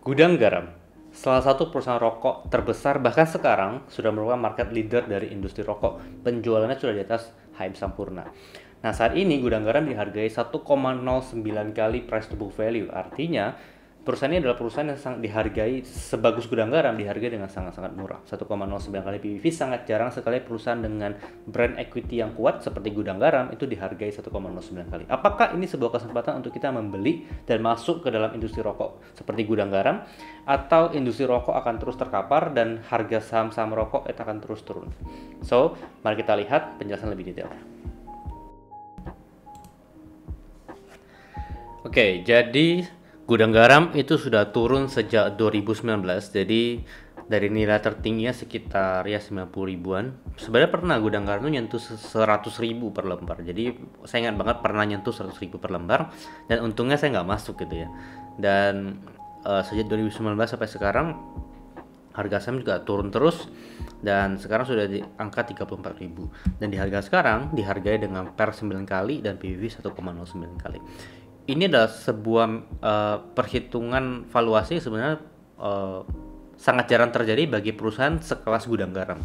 Gudang Garam, salah satu perusahaan rokok terbesar bahkan sekarang sudah merupakan market leader dari industri rokok. Penjualannya sudah di atas HM Sampurna. Nah, saat ini Gudang Garam dihargai 1,09 kali price to book value. Artinya, perusahaan ini adalah perusahaan yang sangat dihargai, sebagus Gudang Garam dihargai dengan sangat-sangat murah. 1,09 kali PBV, sangat jarang sekali perusahaan dengan brand equity yang kuat seperti Gudang Garam itu dihargai 1,09 kali. Apakah ini sebuah kesempatan untuk kita membeli dan masuk ke dalam industri rokok seperti Gudang Garam, atau industri rokok akan terus terkapar dan harga saham-saham rokok itu akan terus turun? So, mari kita lihat penjelasan lebih detail. Oke, jadi Gudang Garam itu sudah turun sejak 2019. Jadi dari nilai tertingginya sekitar ya 90 ribuan. Sebenarnya pernah Gudang Garam itu nyentuh 100 ribu per lembar. Jadi saya ingat banget pernah nyentuh 100 ribu per lembar, dan untungnya saya nggak masuk gitu ya. Dan sejak 2019 sampai sekarang harga saham juga turun terus, dan sekarang sudah di angka 34 ribu. Dan di harga sekarang dihargai dengan per 9 kali dan PBV 1,09 kali. Ini adalah sebuah perhitungan valuasi sebenarnya sangat jarang terjadi bagi perusahaan sekelas Gudang Garam.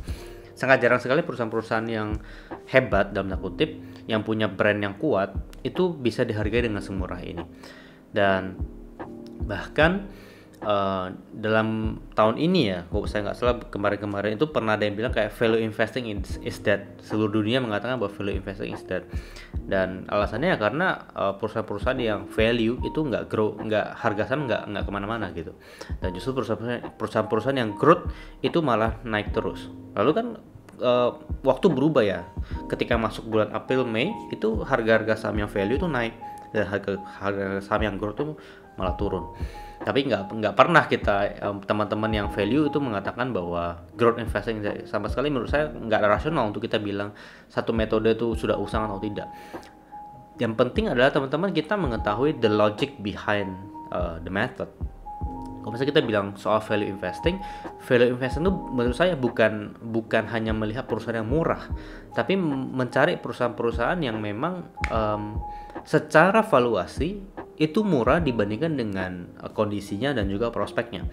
Sangat jarang sekali perusahaan-perusahaan yang hebat dalam tanda kutip, yang punya brand yang kuat, itu bisa dihargai dengan semurah ini. Dan bahkan dalam tahun ini ya, kalau saya nggak salah kemarin-kemarin itu pernah ada yang bilang kayak value investing is dead. Seluruh dunia mengatakan bahwa value investing is dead. Dan alasannya ya karena perusahaan-perusahaan yang value itu nggak grow, harga saham nggak kemana-mana gitu. Dan justru perusahaan-perusahaan yang growth itu malah naik terus. Lalu kan waktu berubah ya. Ketika masuk bulan April Mei itu harga-harga saham yang value itu naik, dan harga saham yang growth itu malah turun. Tapi nggak pernah kita teman-teman yang value itu mengatakan bahwa growth investing sama sekali, menurut saya nggak rasional untuk kita bilang satu metode itu sudah usang atau tidak. Yang penting adalah teman-teman kita mengetahui the logic behind the method. Kalau misalnya kita bilang soal value investing itu menurut saya bukan hanya melihat perusahaan yang murah, tapi mencari perusahaan-perusahaan yang memang secara valuasi itu murah dibandingkan dengan kondisinya dan juga prospeknya.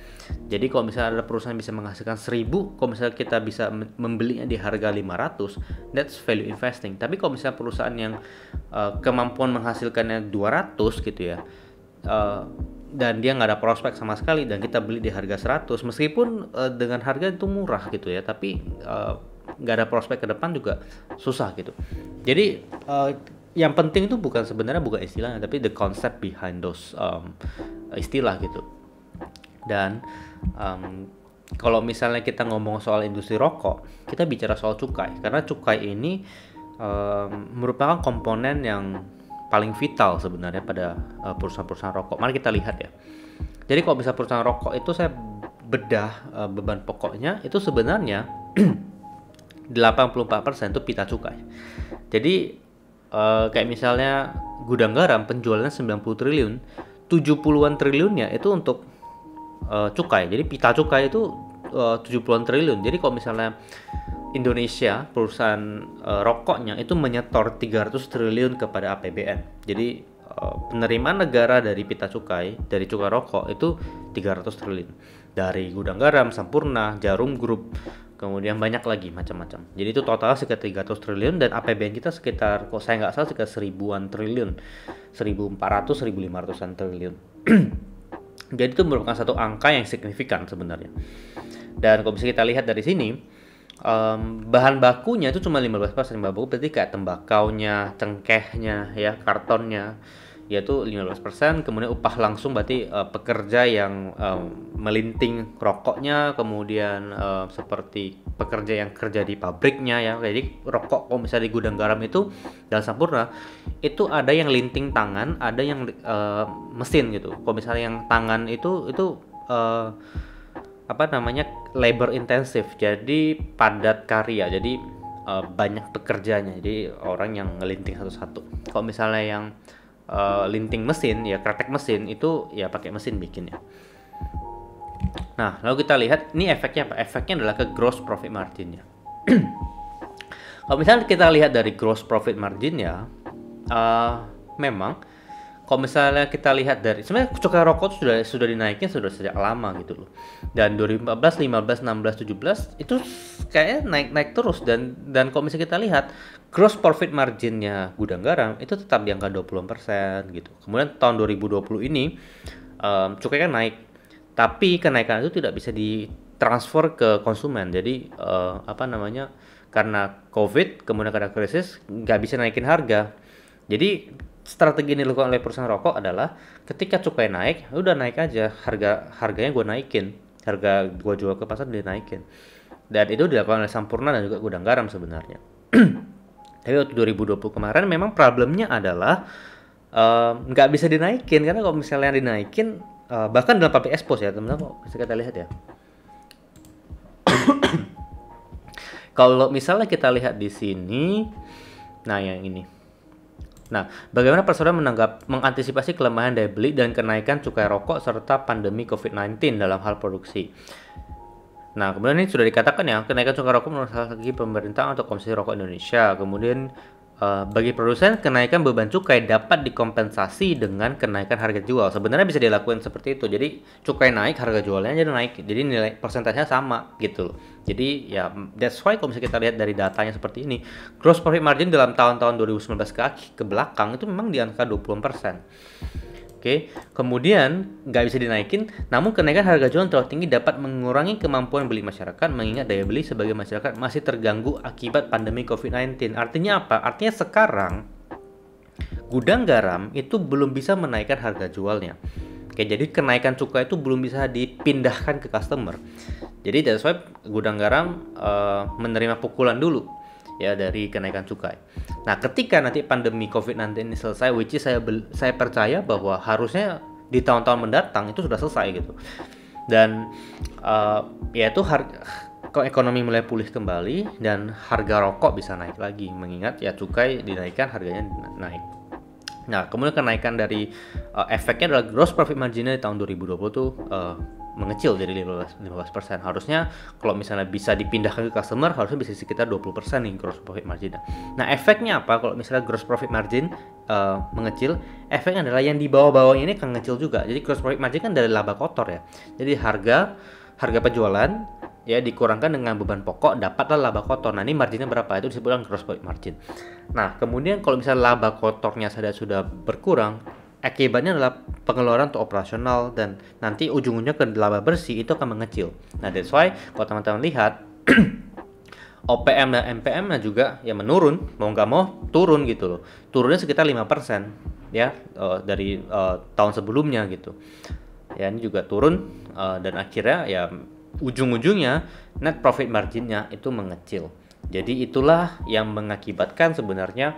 Jadi kalau misalnya ada perusahaan bisa menghasilkan 1000, kalau misalnya kita bisa membelinya di harga 500, that's value investing. Tapi kalau misalnya perusahaan yang kemampuan menghasilkannya 200 gitu ya, dan dia nggak ada prospek sama sekali, dan kita beli di harga 100, meskipun dengan harga itu murah gitu ya, tapi nggak ada prospek ke depan juga susah gitu. Jadi yang penting itu sebenarnya bukan istilahnya, tapi the concept behind those istilah gitu. Dan kalau misalnya kita ngomong soal industri rokok, kita bicara soal cukai, karena cukai ini merupakan komponen yang paling vital sebenarnya pada perusahaan-perusahaan rokok. Mari kita lihat ya. Jadi kalau bisa perusahaan rokok itu saya bedah beban pokoknya itu sebenarnya 84% itu pita cukai. Jadi kayak misalnya Gudang Garam penjualannya 90 triliun, 70-an triliunnya itu untuk cukai. Jadi pita cukai itu 70-an triliun. Jadi kalau misalnya Indonesia perusahaan rokoknya itu menyetor 300 triliun kepada APBN. Jadi penerimaan negara dari pita cukai, dari cukai rokok itu 300 triliun. Dari Gudang Garam, Sampurna, Jarum Group, kemudian banyak lagi macam-macam. Jadi itu total sekitar 300 triliun, dan APBN kita sekitar, kalau saya nggak salah sekitar 1000-an triliun, 1400, 1500-an triliun. Jadi itu merupakan satu angka yang signifikan sebenarnya. Dan kalau bisa kita lihat dari sini, bahan bakunya itu cuma 15%. Bahan baku berarti kayak tembakaunya, cengkehnya, ya, kartonnya, yaitu 15%. Kemudian upah langsung berarti pekerja yang melinting rokoknya, kemudian seperti pekerja yang kerja di pabriknya ya. Jadi rokok kalau misalnya di Gudang Garam itu dan Sampurna itu ada yang linting tangan, ada yang mesin gitu. Kalau misalnya yang tangan itu labor intensif, jadi padat karya, jadi banyak pekerjanya, jadi orang yang ngelinting satu-satu. Kalau misalnya yang linting mesin ya, kretek mesin itu ya pakai mesin bikinnya. Nah, lalu kita lihat ini efeknya apa? Efeknya adalah ke gross profit marginnya. Kalau misalnya kita lihat dari gross profit margin ya, memang kalau misalnya kita lihat dari sebenarnya cukai rokok sudah dinaikin sudah sejak lama gitu loh. Dan 2014, 15, 16, 17 itu kayaknya naik terus dan kalau misalnya kita lihat gross profit marginnya gudang garam itu tetap di angka 20% gitu. Kemudian tahun 2020 ini cukai kan naik, tapi kenaikan itu tidak bisa ditransfer ke konsumen. Jadi karena COVID kemudian karena krisis nggak bisa naikin harga. Jadi strategi yang dilakukan oleh perusahaan rokok adalah ketika cukai naik, udah naik aja harganya gue naikin, harga gue jual ke pasar dinaikin. Dan itu dilakukan oleh Sampurna dan juga gudang garam sebenarnya. Tapi waktu 2020 kemarin memang problemnya adalah nggak bisa dinaikin karena kalau misalnya dinaikin bahkan dalam public expose ya teman-teman bisa kita lihat ya. Kalau misalnya kita lihat di sini, nah yang ini. Nah, bagaimana Persaudaraan mengantisipasi kelemahan daya beli dan kenaikan cukai rokok serta pandemi COVID-19 dalam hal produksi? Nah, kemudian ini sudah dikatakan ya, kenaikan cukai rokok menurut strategi pemerintah untuk Komisi Rokok Indonesia. Kemudian bagi produsen, kenaikan beban cukai dapat dikompensasi dengan kenaikan harga jual. Sebenarnya bisa dilakukan seperti itu. Jadi cukai naik, harga jualnya jadi naik. Jadi nilai persentasenya sama gitu loh. Jadi ya that's why kalau misalnya kita lihat dari datanya seperti ini, gross profit margin dalam tahun-tahun 2019 ke belakang itu memang di angka 20%. Oke, kemudian nggak bisa dinaikin, namun kenaikan harga jual terlalu tinggi dapat mengurangi kemampuan beli masyarakat mengingat daya beli sebagai masyarakat masih terganggu akibat pandemi COVID-19. Artinya apa? Artinya sekarang gudang garam itu belum bisa menaikkan harga jualnya. Oke, jadi kenaikan cukai itu belum bisa dipindahkan ke customer. Jadi that's why gudang garam menerima pukulan dulu ya dari kenaikan cukai. Nah, ketika nanti pandemi COVID-19 ini selesai, which is saya percaya bahwa harusnya di tahun-tahun mendatang itu sudah selesai gitu. Dan yaitu kalau ekonomi mulai pulih kembali dan harga rokok bisa naik lagi, mengingat ya cukai dinaikkan harganya naik. Nah, kemudian kenaikan dari efeknya adalah gross profit marginnya di tahun 2020 tuh mengecil jadi 15%. Harusnya kalau misalnya bisa dipindahkan ke customer harusnya bisa sekitar 20% nih gross profit margin. Nah, efeknya apa kalau misalnya gross profit margin mengecil? Efeknya adalah yang di bawah-bawahnya ini akan ngecil juga. Jadi gross profit margin kan dari laba kotor ya. Jadi harga penjualan ya dikurangkan dengan beban pokok dapatlah laba kotor. Nah, ini marginnya berapa? Itu disebut gross profit margin. Nah, kemudian kalau misalnya laba kotornya sudah berkurang, akibatnya adalah pengeluaran untuk operasional dan nanti ujung-ujungnya ke laba bersih itu akan mengecil. Nah, that's why kalau teman-teman lihat OPM dan MPM-nya juga ya menurun, mau nggak mau turun gitu loh. Turunnya sekitar 5% ya dari tahun sebelumnya gitu. Ya, ini juga turun dan akhirnya ya ujung-ujungnya net profit marginnya itu mengecil. Jadi itulah yang mengakibatkan sebenarnya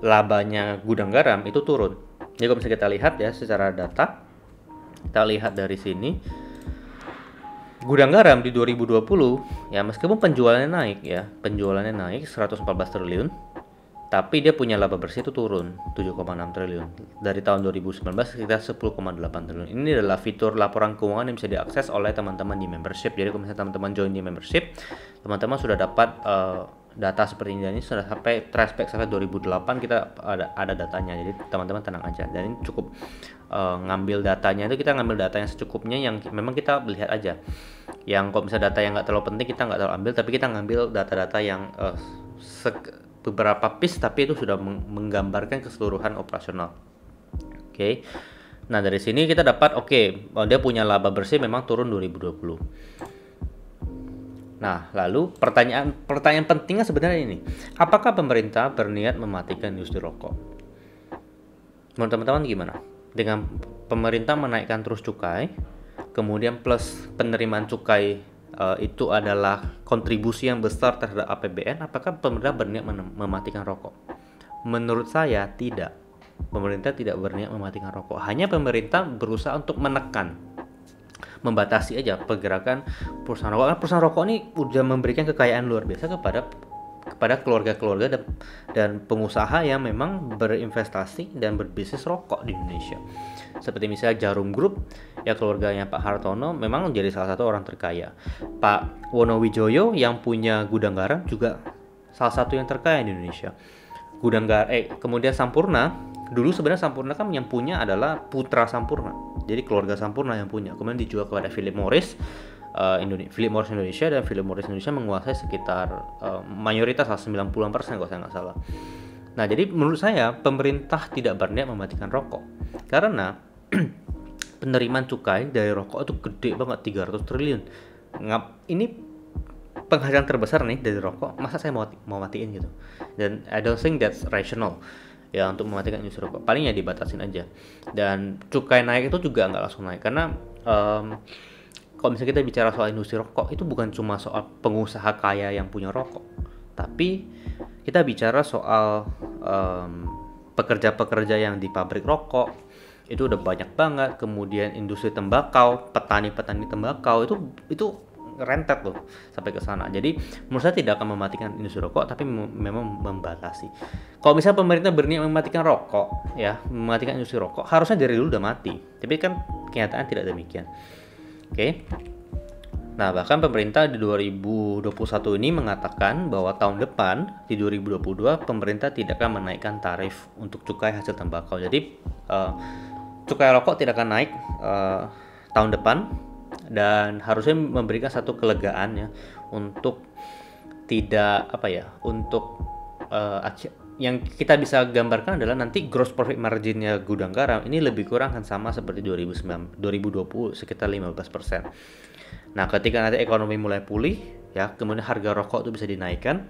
labanya gudang garam itu turun. Jadi kalau misalnya kita lihat ya secara data, kita lihat dari sini gudang garam di 2020 ya meskipun penjualannya naik 114 triliun, tapi dia punya laba bersih itu turun 7,6 triliun dari tahun 2019 sekitar 10,8 triliun. Ini adalah fitur laporan keuangan yang bisa diakses oleh teman-teman di membership. Jadi kalau misalnya teman-teman join di membership, teman-teman sudah dapat data seperti ini sudah sampai trace back sampai 2008 kita ada datanya. Jadi teman-teman tenang aja. Dan ini cukup ngambil datanya itu kita ngambil data yang secukupnya yang memang kita lihat aja. Yang kalau misalnya data yang nggak terlalu penting kita nggak terlalu ambil, tapi kita ngambil data-data yang beberapa piece tapi itu sudah menggambarkan keseluruhan operasional. Oke. Nah, dari sini kita dapat dia punya laba bersih memang turun 2020. Nah, lalu pertanyaan pentingnya sebenarnya ini, apakah pemerintah berniat mematikan industri rokok? Menurut teman-teman gimana? Dengan pemerintah menaikkan terus cukai, kemudian plus penerimaan cukai itu adalah kontribusi yang besar terhadap APBN, apakah pemerintah berniat mematikan rokok? Menurut saya tidak. Pemerintah tidak berniat mematikan rokok. Hanya pemerintah berusaha untuk membatasi aja pergerakan perusahaan rokok. Karena perusahaan rokok ini udah memberikan kekayaan luar biasa kepada keluarga-keluarga dan pengusaha yang memang berinvestasi dan berbisnis rokok di Indonesia. Seperti misalnya Jarum Group, ya keluarganya Pak Hartono memang menjadi salah satu orang terkaya. Pak Wonowijoyo yang punya gudang garam juga salah satu yang terkaya di Indonesia. Kemudian Sampurna dulu sebenarnya Sampurna kan yang punya adalah putra Sampurna, jadi keluarga Sampurna yang punya, kemudian dijual kepada Philip Morris. Philip Morris Indonesia, dan Philip Morris Indonesia menguasai sekitar mayoritas 90% kalau saya nggak salah. Nah, jadi menurut saya pemerintah tidak berniat mematikan rokok karena penerimaan cukai dari rokok itu gede banget, 300 triliun. Ini penghasilan terbesar nih dari rokok, masa saya mau matiin gitu? Dan I don't think that's rational ya untuk mematikan industri rokok. Paling ya dibatasin aja. Dan cukai naik itu juga nggak langsung naik karena kalau misalnya kita bicara soal industri rokok, itu bukan cuma soal pengusaha kaya yang punya rokok, tapi kita bicara soal pekerja-pekerja yang di pabrik rokok, itu udah banyak banget. Kemudian industri tembakau, petani-petani tembakau, itu rentet loh sampai ke sana. Jadi menurut saya tidak akan mematikan industri rokok, tapi memang membatasi. Kalau misalnya pemerintah berniat mematikan rokok, ya mematikan industri rokok, harusnya dari dulu udah mati. Tapi kan kenyataan tidak demikian. Oke. Nah, bahkan pemerintah di 2021 ini mengatakan bahwa tahun depan di 2022 pemerintah tidak akan menaikkan tarif untuk cukai hasil tembakau. Jadi cukai rokok tidak akan naik tahun depan, dan harusnya memberikan satu kelegaan ya untuk tidak untuk yang kita bisa gambarkan adalah nanti gross profit marginnya gudang garam ini lebih kurang akan sama seperti 2020 sekitar 15%. Nah, ketika nanti ekonomi mulai pulih ya, kemudian harga rokok itu bisa dinaikkan,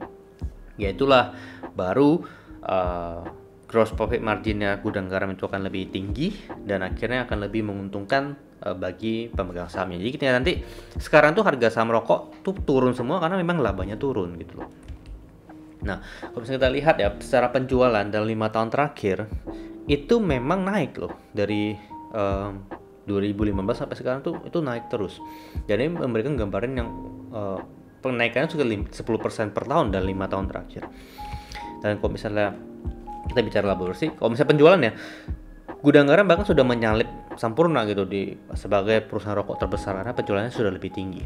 ya itulah baru gross profit marginnya gudang garam itu akan lebih tinggi dan akhirnya akan lebih menguntungkan bagi pemegang sahamnya. Jadi kita nanti sekarang tuh harga saham rokok tuh turun semua karena memang labanya turun gitu loh. Nah, kalau misalnya kita lihat ya secara penjualan dalam 5 tahun terakhir itu memang naik loh dari 2015 sampai sekarang tuh itu naik terus. Jadi memberikan gambaran yang penaikannya sudah 10% per tahun dalam 5 tahun terakhir. Dan kalau misalnya kita bicara laba bersih, kalau misalnya penjualan ya, gudang garam bahkan sudah menyalip Sampurna gitu sebagai perusahaan rokok terbesar karena penjualannya sudah lebih tinggi.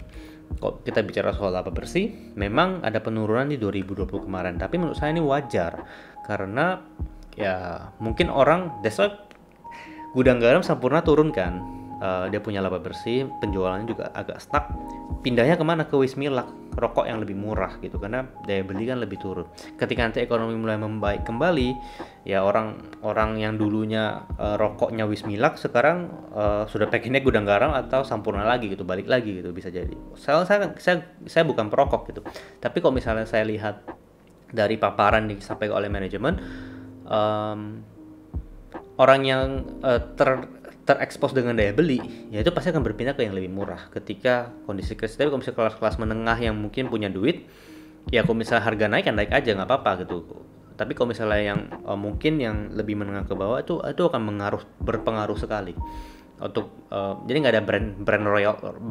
Kalau kita bicara soal laba bersih, memang ada penurunan di 2020 kemarin, tapi menurut saya ini wajar karena ya mungkin orang gudang garam Sampurna turun kan, dia punya laba bersih, penjualannya juga agak stuck, pindahnya kemana? Ke Wismilak, rokok yang lebih murah gitu karena daya beli kan lebih turun. Ketika nanti ekonomi mulai membaik kembali, ya orang yang dulunya rokoknya Wismilak sekarang sudah pengennya gudang garam atau Sampurna lagi gitu, balik lagi gitu bisa jadi. Saya bukan perokok gitu, tapi kalau misalnya saya lihat dari paparan yang disampaikan oleh manajemen, orang yang terekspos dengan daya beli, ya itu pasti akan berpindah ke yang lebih murah ketika kondisi krisis. Tapi kalau misalnya kelas-kelas menengah yang mungkin punya duit, ya kalau misalnya harga naik kan naik aja nggak apa-apa gitu. Tapi kalau misalnya yang mungkin yang lebih menengah ke bawah itu akan berpengaruh sekali untuk jadi nggak ada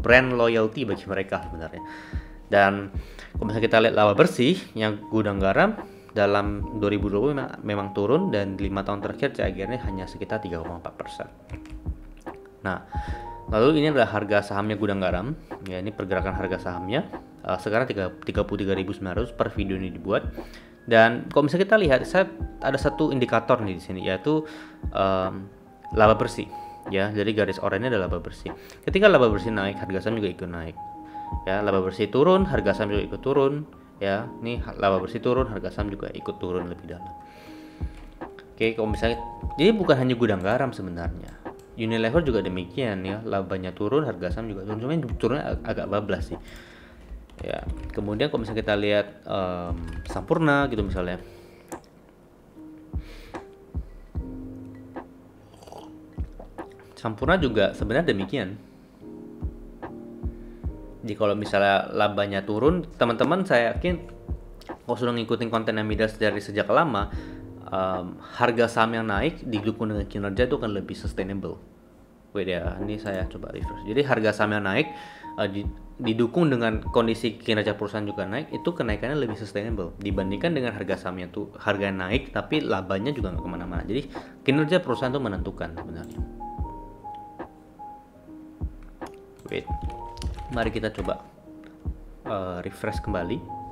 brand loyalty bagi mereka sebenarnya. Dan kalau misalnya kita lihat laba bersih yang gudang garam dalam 2020 memang turun dan 5 tahun terakhir CAGR-nya hanya sekitar 3,4%. Nah, lalu ini adalah harga sahamnya gudang garam. Ya, ini pergerakan harga sahamnya. Sekarang 33.900 per video ini dibuat. Dan kalau misalnya kita lihat, ada satu indikator nih di sini, yaitu laba bersih. Ya, jadi garis oranye adalah laba bersih. Ketika laba bersih naik, harga saham juga ikut naik. Ya, laba bersih turun, harga saham juga ikut turun. Ya, ini laba bersih turun, harga saham juga ikut turun lebih dalam. Oke, kalau misalnya, jadi bukan hanya gudang garam sebenarnya. Unilever juga demikian ya, labanya turun, harga saham juga turun, cuma turunnya agak bablas sih. Ya, kemudian kalau misalnya kita lihat Sampurna gitu misalnya, Sampurna juga sebenarnya demikian. Jadi kalau misalnya labanya turun, teman-teman saya yakin kalau sudah ngikutin konten Midas dari sejak lama, harga saham yang naik didukung dengan kinerja itu akan lebih sustainable. Wait ya, ini saya coba refresh. Jadi harga saham yang naik didukung dengan kondisi kinerja perusahaan juga naik, itu kenaikannya lebih sustainable dibandingkan dengan harga sahamnya tuh harga naik tapi labanya juga nggak kemana-mana. Jadi kinerja perusahaan itu menentukan sebenarnya. Wait, mari kita coba refresh kembali.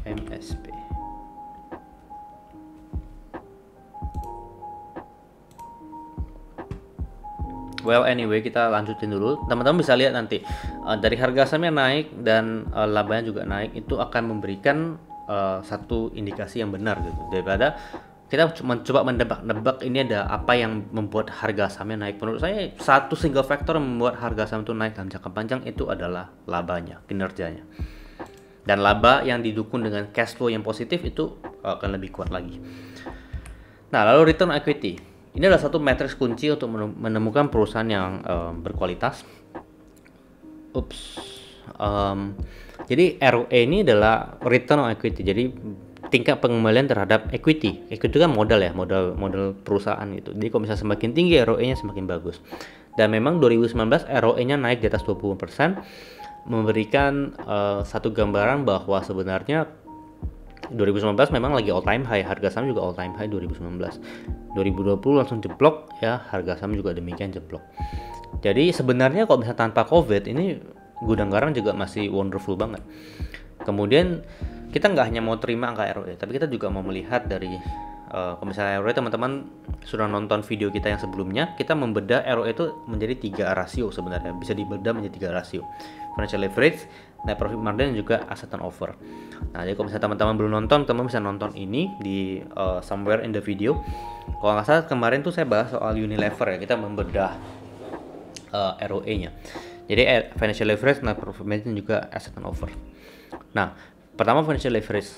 MSP. Well, anyway, kita lanjutin dulu. Teman-teman bisa lihat nanti dari harga sahamnya naik dan labanya juga naik, itu akan memberikan satu indikasi yang benar gitu, daripada kita mencoba mendebak-nebak ini ada apa yang membuat harga sahamnya naik. Menurut saya satu single factor yang membuat harga saham itu naik dalam jangka panjang itu adalah labanya, kinerjanya. Dan laba yang didukung dengan cash flow yang positif itu akan lebih kuat lagi. Nah, lalu return on equity. Ini adalah satu matriks kunci untuk menemukan perusahaan yang berkualitas. Jadi ROE ini adalah return on equity. Jadi tingkat pengembalian terhadap equity. Equity itu kan modal ya, modal perusahaan gitu. Jadi kalau misalnya semakin tinggi ROE-nya semakin bagus. Dan memang 2019 ROE-nya naik di atas 20%, memberikan satu gambaran bahwa sebenarnya 2019 memang lagi all time high, harga saham juga all time high 2019. 2020 langsung jeblok ya, harga saham juga demikian jeblok. Jadi sebenarnya kalau misalnya tanpa Covid ini Gudang Garam juga masih wonderful banget. Kemudian kita nggak hanya mau terima angka ROE, tapi kita juga mau melihat dari kalau misalnya ROE, teman-teman sudah nonton video kita yang sebelumnya, kita membedah ROE itu menjadi 3 rasio sebenarnya, bisa dibedah menjadi 3 rasio. Financial leverage, net profit margin, dan juga asset turnover. Nah, jadi kalau misalnya teman-teman belum nonton, teman bisa nonton ini di somewhere in the video. Kalau nggak salah kemarin tuh saya bahas soal Unilever ya, kita membedah ROE-nya. Jadi financial leverage, net profit margin, juga asset turnover. Nah, pertama financial leverage,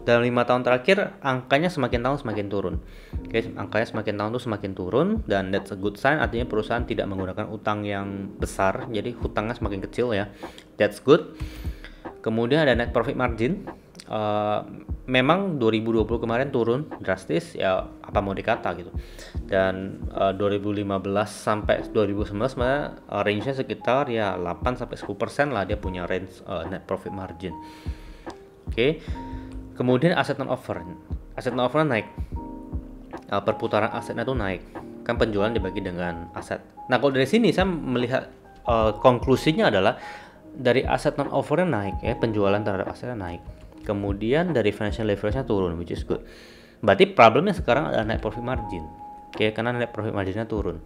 dalam 5 tahun terakhir angkanya semakin tahun semakin turun. Oke, angkanya semakin tahun tuh semakin turun, dan that's a good sign, artinya perusahaan tidak menggunakan utang yang besar, jadi hutangnya semakin kecil ya. That's good. Kemudian ada net profit margin. Memang 2020 kemarin turun drastis ya, apa mau dikata gitu. Dan 2015 sampai 2019 sebenarnya range-nya sekitar ya 8 sampai 10% lah dia punya range net profit margin. Oke. Kemudian aset turnover. Aset turnover naik. Perputaran asetnya tuh naik. Kan penjualan dibagi dengan aset. Nah, kalau dari sini saya melihat konklusinya adalah dari aset turnover-nya naik ya, penjualan terhadap asetnya naik. Kemudian dari financial leverage-nya turun, which is good. Berarti problemnya sekarang adalah net profit margin. Oke, karena net profit margin-nya turun.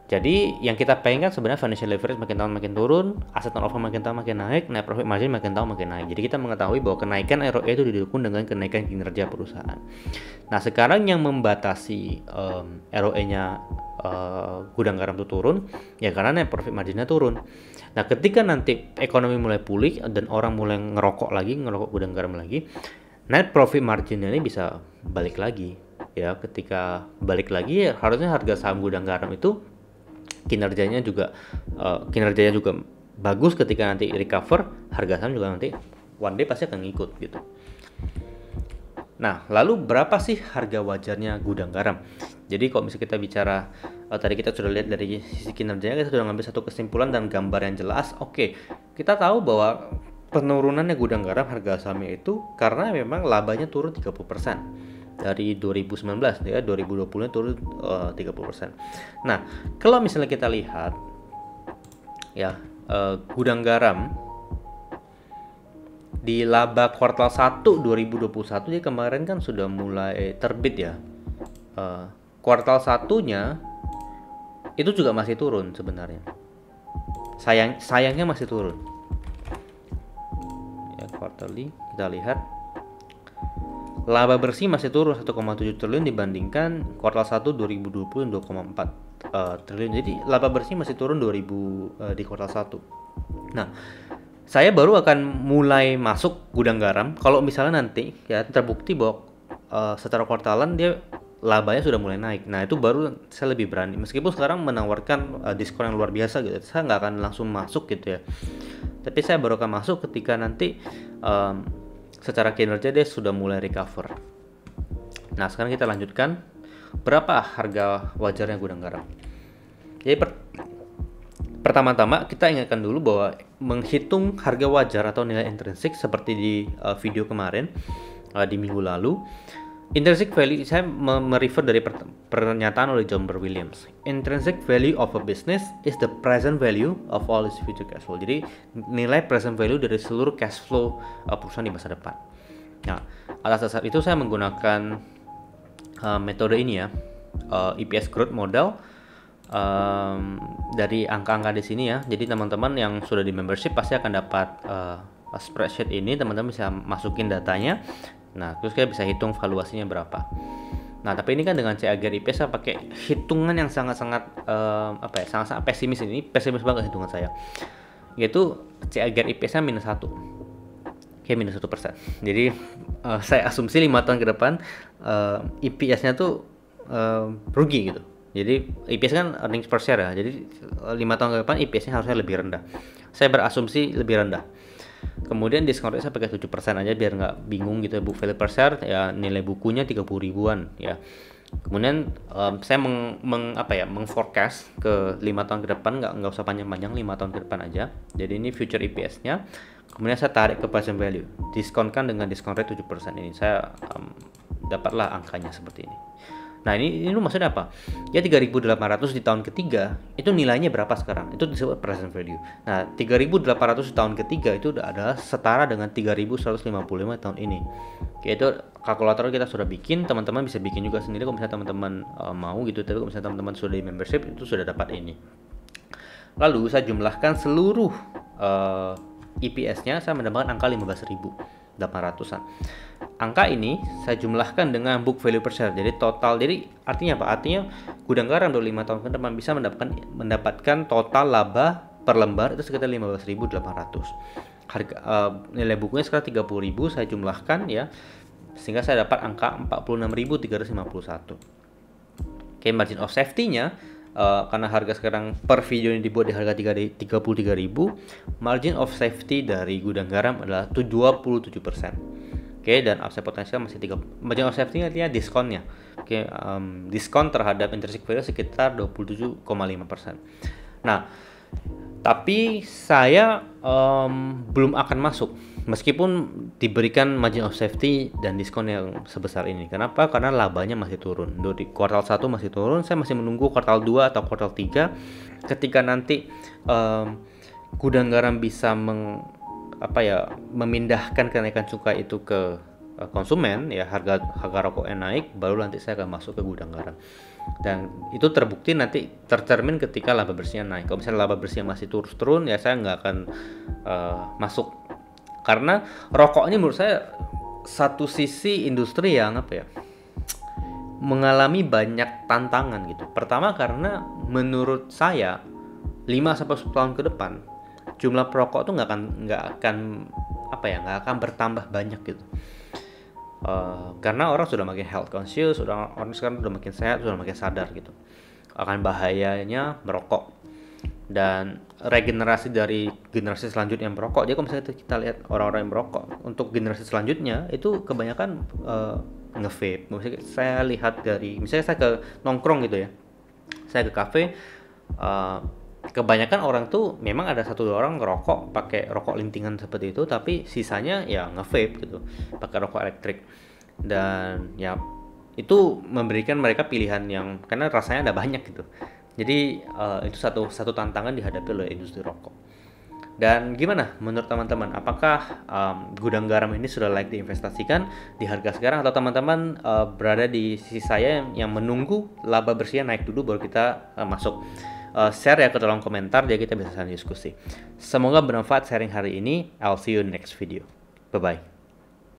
Jadi yang kita pengen kan sebenarnya financial leverage makin tahun makin turun, aset turnover makin tahun makin naik, net profit margin makin tahun makin naik. Jadi kita mengetahui bahwa kenaikan ROE itu didukung dengan kenaikan kinerja perusahaan. Nah, sekarang yang membatasi ROE-nya Gudang Garam itu turun, ya karena net profit margin-nya turun. Nah, ketika nanti ekonomi mulai pulih dan orang mulai ngerokok Gudang Garam lagi, net profit margin-nya ini bisa balik lagi. Ya, ketika balik lagi ya, harusnya harga saham Gudang Garam itu kinerjanya juga bagus. Ketika nanti recover, harga saham juga nanti one day pasti akan ngikut gitu. Nah, lalu berapa sih harga wajarnya Gudang Garam? Jadi kalau misalnya kita bicara tadi kita sudah lihat dari sisi kinerjanya, kita sudah ngambil satu kesimpulan dan gambar yang jelas. Oke, kita tahu bahwa penurunannya Gudang Garam harga sahamnya itu karena memang labanya turun 30%. Dari 2019 ya, 2020 turun 30%. Nah, kalau misalnya kita lihat ya, Gudang Garam di laba kuartal 1 2021 dia kemarin kan sudah mulai terbit ya. Kuartal 1-nya itu juga masih turun sebenarnya. Sayangnya masih turun. Ya, quarterly kita lihat laba bersih masih turun 1,7 triliun dibandingkan kuartal 1 2020 2,4 triliun. Jadi laba bersih masih turun 2000 di kuartal 1. Nah, saya baru akan mulai masuk Gudang Garam kalau misalnya nanti ya terbukti bahwa secara kuartalan dia labanya sudah mulai naik. Nah, itu baru saya lebih berani. Meskipun sekarang menawarkan diskon yang luar biasa gitu, saya nggak akan langsung masuk gitu ya. Tapi saya baru akan masuk ketika nanti secara kinerja dia sudah mulai recover. Nah, sekarang kita lanjutkan. Berapa harga wajarnya Gudang Garam? Jadi pertama-tama kita ingatkan dulu bahwa menghitung harga wajar atau nilai intrinsik seperti di video kemarin di minggu lalu, intrinsic value saya merefer dari pernyataan oleh John Williams. Intrinsic value of a business is the present value of all its future cash flow. Jadi nilai present value dari seluruh cash flow perusahaan di masa depan. Nah, atas dasar itu saya menggunakan metode ini ya, EPS growth model dari angka-angka di sini ya. Jadi teman-teman yang sudah di membership pasti akan dapat spreadsheet ini, teman-teman bisa masukin datanya. Nah, terus kita bisa hitung valuasinya berapa. Nah, tapi ini kan dengan CAGR IPS saya pakai hitungan yang sangat-sangat sangat-sangat pesimis. Ini pesimis banget hitungan saya. Yaitu CAGR IPS-nya -1. Oke, -1%. Jadi saya asumsi 5 tahun ke depan EPS-nya tuh rugi gitu. Jadi EPS kan earnings per share ya. Jadi 5 tahun ke depan EPS-nya harusnya lebih rendah. Saya berasumsi lebih rendah. Kemudian discount rate saya pakai 7% aja biar nggak bingung gitu ya. Book value per share ya, nilai bukunya 30 ribuan ya. Kemudian saya mengforecast ke 5 tahun ke depan, nggak usah panjang-panjang, 5 tahun ke depan aja. Jadi ini future EPS-nya. Kemudian saya tarik ke present value, diskonkan dengan discount rate 7%. Ini saya dapatlah angkanya seperti ini. Nah, ini maksudnya apa? Ya 3.800 di tahun ketiga, itu nilainya berapa sekarang? Itu disebut present value. Nah, 3.800 di tahun ketiga itu adalah setara dengan 3.155 tahun ini. Oke, itu kalkulator kita sudah bikin, teman-teman bisa bikin juga sendiri kalau misalnya teman-teman mau gitu. Tapi kalau misalnya teman-teman sudah di membership, itu sudah dapat ini. Lalu saya jumlahkan seluruh EPS-nya, saya mendapatkan angka 15.800-an. Angka ini saya jumlahkan dengan book value per share. Jadi total, jadi artinya apa? Artinya Gudang Garam 25 tahun ke depan bisa mendapatkan total laba per lembar itu sekitar 15.800. Harga nilai bukunya sekitar 30.000, saya jumlahkan ya, sehingga saya dapat angka 46.351. Oke, margin of safety-nya karena harga sekarang per video ini dibuat di harga 33.000, margin of safety dari Gudang Garam adalah 27%. Oke, dan upside potensial masih 3. Margin of safety artinya diskonnya. Oke, diskon terhadap intrinsic value sekitar 27,5%. Nah, tapi saya belum akan masuk meskipun diberikan margin of safety dan diskon yang sebesar ini. Kenapa? Karena labanya masih turun. Di kuartal 1 masih turun, saya masih menunggu kuartal 2 atau kuartal 3 ketika nanti Gudang Garam bisa memindahkan kenaikan cukai itu ke konsumen ya, harga rokoknya naik, baru nanti saya akan masuk ke Gudang Garam. Dan itu terbukti nanti tercermin ketika laba bersihnya naik. Kalau misalnya laba bersihnya masih terus turun ya, saya nggak akan masuk. Karena rokok ini menurut saya satu sisi industri yang mengalami banyak tantangan gitu. Pertama karena menurut saya 5-10 tahun ke depan jumlah perokok tuh nggak akan bertambah banyak gitu. Karena orang sudah makin health conscious, orang sekarang sudah makin sehat, sudah makin sadar gitu akan bahayanya merokok dan regenerasi dari generasi selanjutnya yang merokok. Jadi kalau misalnya kita lihat orang-orang yang merokok, untuk generasi selanjutnya itu kebanyakan nge-vape. Misalnya saya lihat misalnya saya ke nongkrong gitu ya, saya ke kafe, kebanyakan orang tuh memang ada 1-2 orang ngerokok pakai rokok lintingan seperti itu, tapi sisanya ya nge-vape gitu, pakai rokok elektrik. Dan ya itu memberikan mereka pilihan yang karena rasanya ada banyak gitu. Jadi itu satu tantangan dihadapi oleh industri rokok. Dan gimana menurut teman-teman? Apakah Gudang Garam ini sudah layak diinvestasikan di harga sekarang, atau teman-teman berada di sisi saya yang menunggu laba bersihnya naik dulu baru kita masuk? Share ya ke kolom komentar, jadi kita bisa saling diskusi. Semoga bermanfaat sharing hari ini. I'll see you in next video. Bye bye.